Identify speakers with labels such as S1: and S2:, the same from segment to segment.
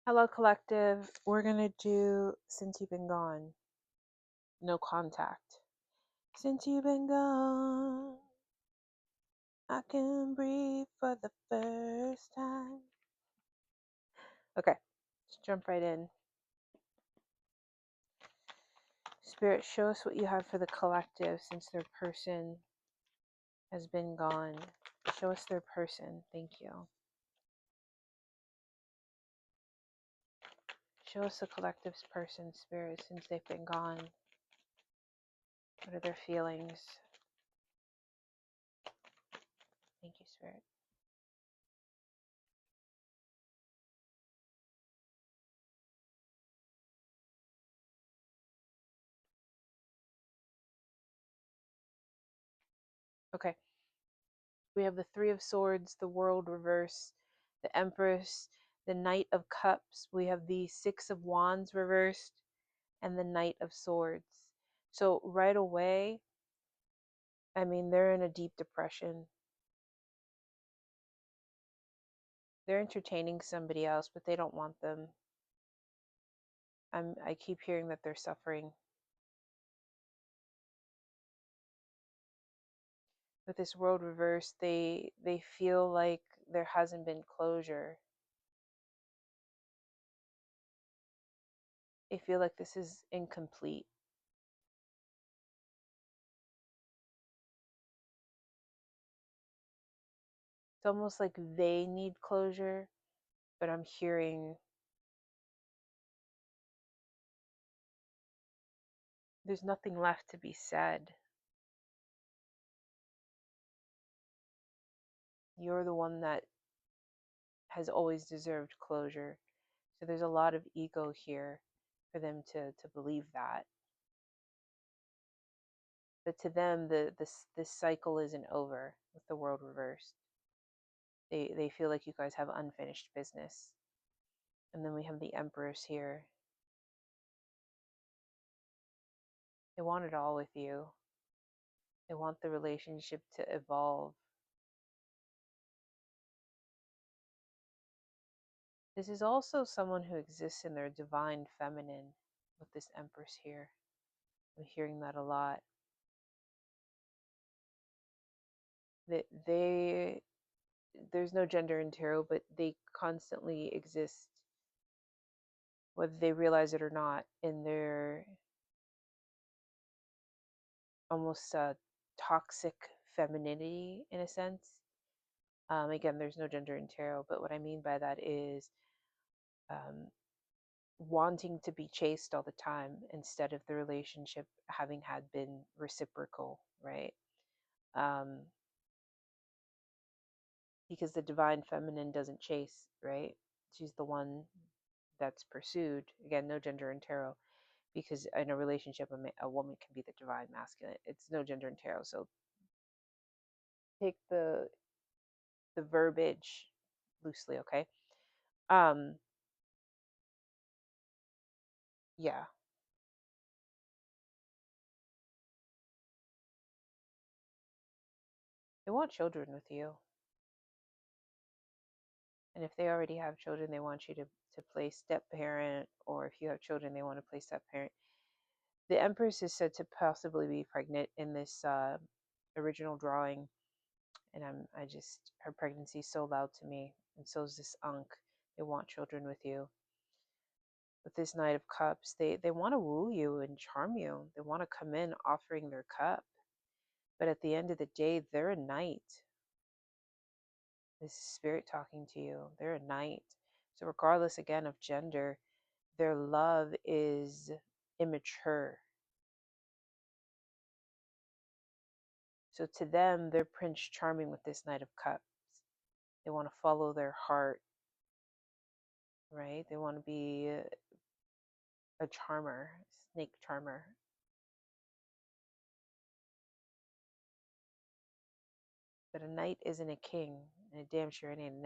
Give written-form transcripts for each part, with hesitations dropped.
S1: Hello, collective. We're going to do Since You've Been Gone, No Contact. Since you've been gone, I can breathe for the first time. Okay, let's jump right in. Spirit, show us what you have for the collective since their person has been gone. Show us their person. Thank you. Show us the collective's person, Spirit, since they've been gone. What are their feelings? Thank you, Spirit. Okay. We have the Three of Swords, the World reverse, the Empress, the Knight of Cups. We have the Six of Wands reversed, and the Knight of Swords. So right away, I mean, they're in a deep depression. They're entertaining somebody else, but they don't want them. I keep hearing that they're suffering. With this World reverse, they feel like there hasn't been closure. They feel like this is incomplete. It's almost like they need closure, but I'm hearing there's nothing left to be said. You're the one that has always deserved closure. So there's a lot of ego here for them to believe that. But to them, this cycle isn't over with the world reversed. They feel like you guys have unfinished business. And then we have the Empress here. They want it all with you. They want the relationship to evolve. This is also someone who exists in their divine feminine with this Empress here. I'm hearing that a lot. That there's no gender in tarot, but they constantly exist, whether they realize it or not, in their almost toxic femininity in a sense. Again, there's no gender in tarot, but what I mean by that is um, wanting to be chased all the time instead of the relationship having had been reciprocal, right? Um, because the divine feminine doesn't chase, right? She's the one that's pursued. Again, no gender in tarot, because in a relationship, a woman can be the divine masculine. It's no gender in tarot. So take the verbiage loosely, okay? Um, yeah, they want children with you, and if they already have children, they want you to play step parent, or if you have children, they want to play step parent. The Empress is said to possibly be pregnant in this original drawing, and I just her pregnancy is so loud to me, and so is this Ankh. They want children with you. With this Knight of Cups, they want to woo you and charm you. They want to come in offering their cup, but at the end of the day, they're a knight. This is spirit talking to you. They're a knight. So regardless again of gender, their love is immature. So to them, they're Prince Charming with this Knight of Cups. They want to follow their heart, right? They want to be a charmer, snake charmer. But a knight isn't a king, and a damn sure ain't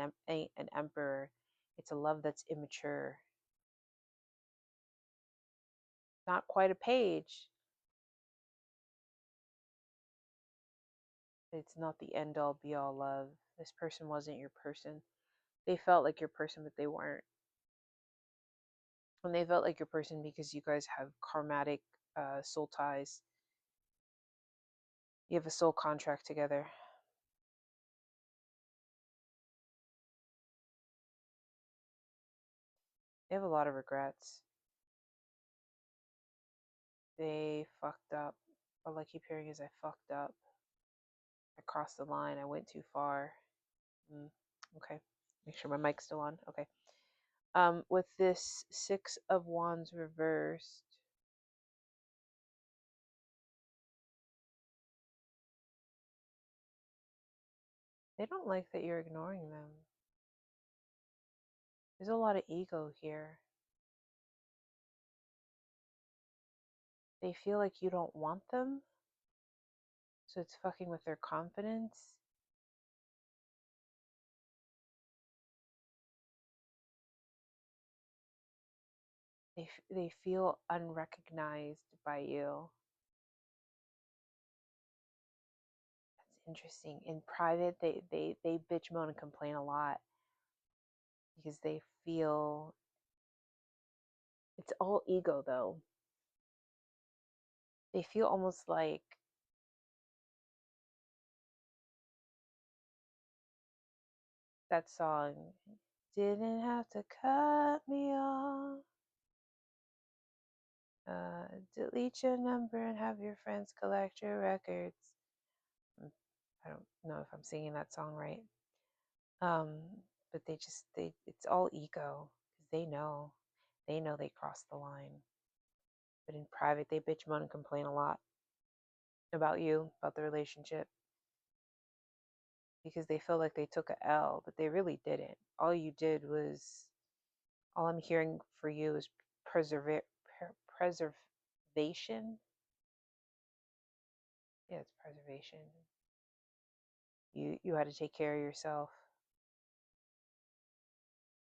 S1: an emperor. It's a love that's immature. Not quite a page. It's not the end all be all love. This person wasn't your person. They felt like your person, but they weren't. And they felt like your person because you guys have karmatic soul ties. You have a soul contract together. They have a lot of regrets. They fucked up. All I keep hearing is I fucked up. I crossed the line. I went too far. Okay. Make sure my mic's still on. Okay. With this Six of Wands reversed, they don't like that you're ignoring them. There's a lot of ego here. They feel like you don't want them, so it's fucking with their confidence. They feel unrecognized by you. That's interesting. In private, they bitch, moan, and complain a lot because they feel it's all ego though. They feel almost like that song, didn't have to cut me off. Delete your number and have your friends collect your records. I don't know if I'm singing that song right. Um, but it's all ego because they know they crossed the line. But in private, they bitch, moan, and complain a lot about you, about the relationship, because they feel like they took a L, but they really didn't. All I'm hearing for you is preservation. Yeah, it's preservation. You had to take care of yourself.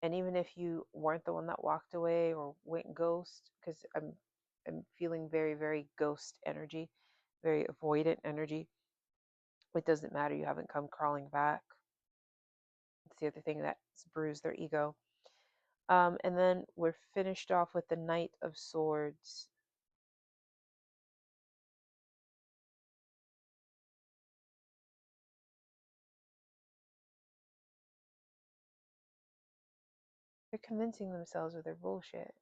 S1: And even if you weren't the one that walked away or went ghost, because I'm feeling very, very ghost energy, very avoidant energy. It doesn't matter. You haven't come crawling back. It's the other thing that's bruised their ego. And then we're finished off with the Knight of Swords. They're convincing themselves of their bullshit.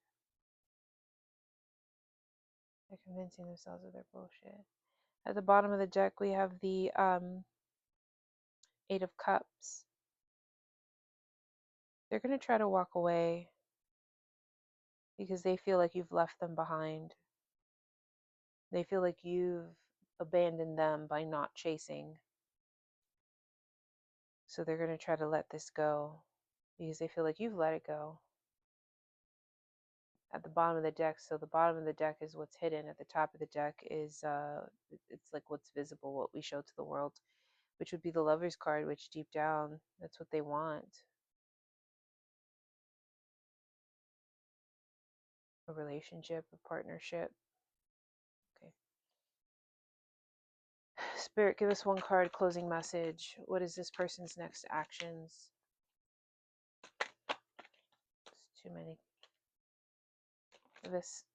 S1: They're convincing themselves of their bullshit. At the bottom of the deck, we have the Eight of Cups. They're going to try to walk away because they feel like you've left them behind. They feel like you've abandoned them by not chasing. So they're going to try to let this go because they feel like you've let it go. At the bottom of the deck, so the bottom of the deck is what's hidden. At the top of the deck is it's like what's visible, what we show to the world, which would be the Lover's card, which deep down, that's what they want. A relationship, a partnership. Okay. Spirit, give us one card, closing message. What is this person's next actions? It's too many. Give us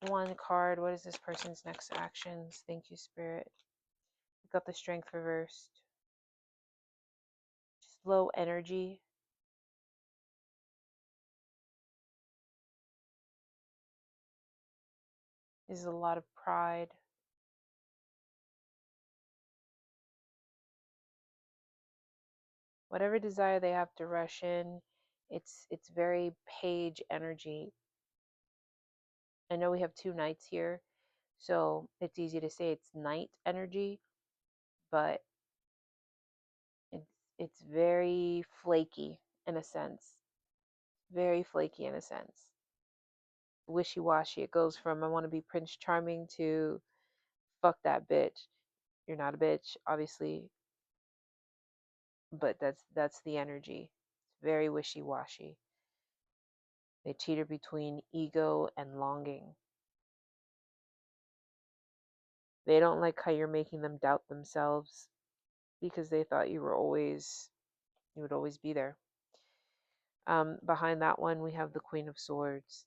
S1: one card. What is this person's next actions? Thank you, Spirit. We got the Strength reversed. Slow energy. This is a lot of pride. Whatever desire they have to rush in, it's very page energy. I know we have two knights here, so it's easy to say it's knight energy, but it's very flaky in a sense. Very flaky in a sense. Wishy-washy. It goes from I want to be Prince Charming to fuck that bitch. You're not a bitch, obviously, but that's the energy. It's very wishy-washy. They teeter between ego and longing. They don't like how you're making them doubt themselves because they thought you would always be there. Behind that one, we have the Queen of Swords.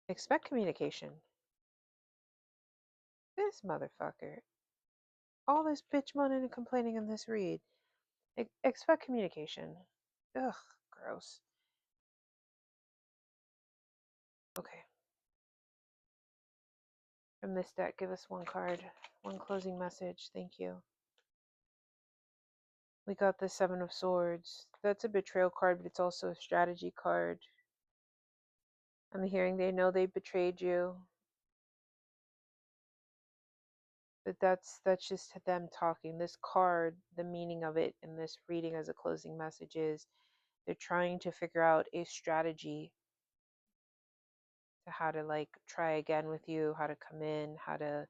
S1: Expect communication. This motherfucker. All this bitch moaning and complaining in this read. Expect communication. Ugh, gross. Okay. From this deck, give us one card. One closing message. Thank you. We got the Seven of Swords. That's a betrayal card, but it's also a strategy card. I'm hearing they know they betrayed you. But that's just them talking. This card, the meaning of it in this reading as a closing message is they're trying to figure out a strategy to how to like try again with you, how to come in, how to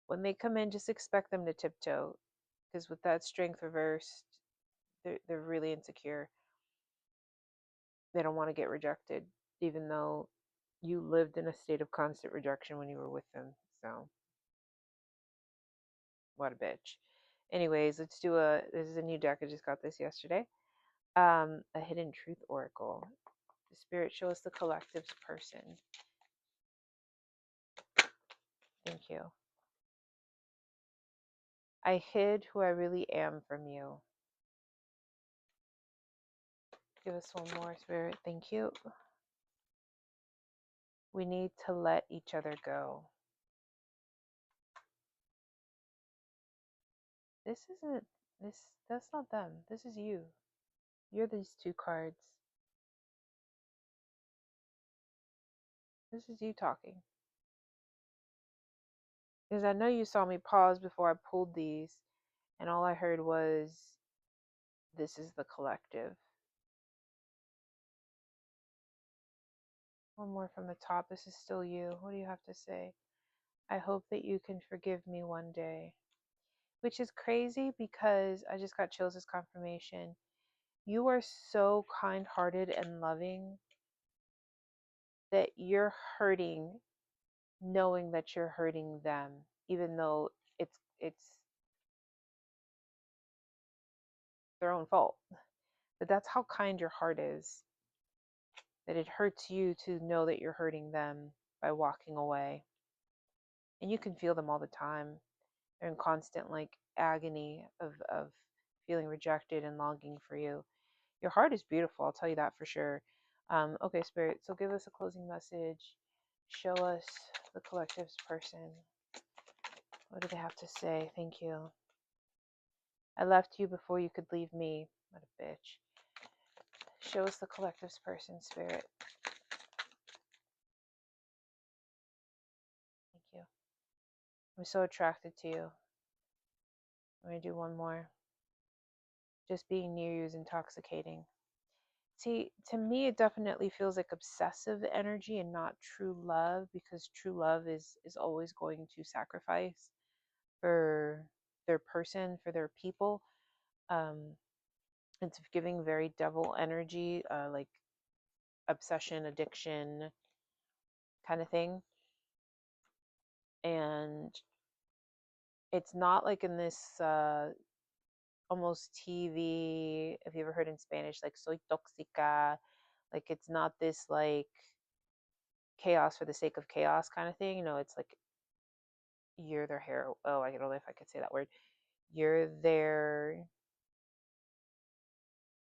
S1: when they come in, just expect them to tiptoe. Because with that strength reversed, they're really insecure. They don't want to get rejected, even though you lived in a state of constant rejection when you were with them. So, what a bitch. Anyways, let's do this is a new deck. I just got this yesterday. A Hidden Truth Oracle. The Spirit show us the collective's person. Thank you. I hid who I really am from you. Give us one more, Spirit. Thank you. We need to let each other go. This isn't that's not them. This is you. You're these two cards. This is you talking. Because I know you saw me pause before I pulled these, and all I heard was, this is the collective. One more from the top. This is still you. What do you have to say? I hope that you can forgive me one day. Which is crazy because I just got chills as confirmation. You are so kind hearted and loving that you're hurting knowing that you're hurting them, even though it's their own fault. But that's how kind your heart is. That it hurts you to know that you're hurting them by walking away. And you can feel them all the time. They're in constant like agony of feeling rejected and longing for you. Your heart is beautiful, I'll tell you that for sure. Okay, Spirit, so give us a closing message. Show us the collective's person. What do they have to say? Thank you. I left you before you could leave me. What a bitch. Show us the collective's person, Spirit. Thank you. I'm so attracted to you. I'm going to do one more. Just being near you is intoxicating. See, to me, it definitely feels like obsessive energy and not true love, because true love is always going to sacrifice for their person, for their people. Um, it's giving very devil energy, like obsession, addiction kind of thing. And it's not like in this almost TV, if you ever heard in Spanish, like soy tóxica, like it's not this like chaos for the sake of chaos kind of thing. You know, it's like you're their hero. Oh, I don't know if I could say that word. You're their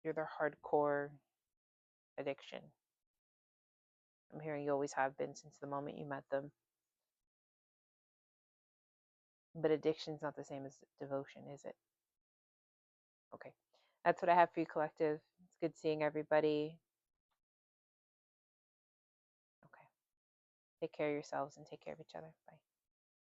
S1: you're their hardcore addiction. I'm hearing you always have been since the moment you met them. But addiction's not the same as devotion, is it? Okay. That's what I have for you, collective. It's good seeing everybody. Okay. Take care of yourselves and take care of each other. Bye.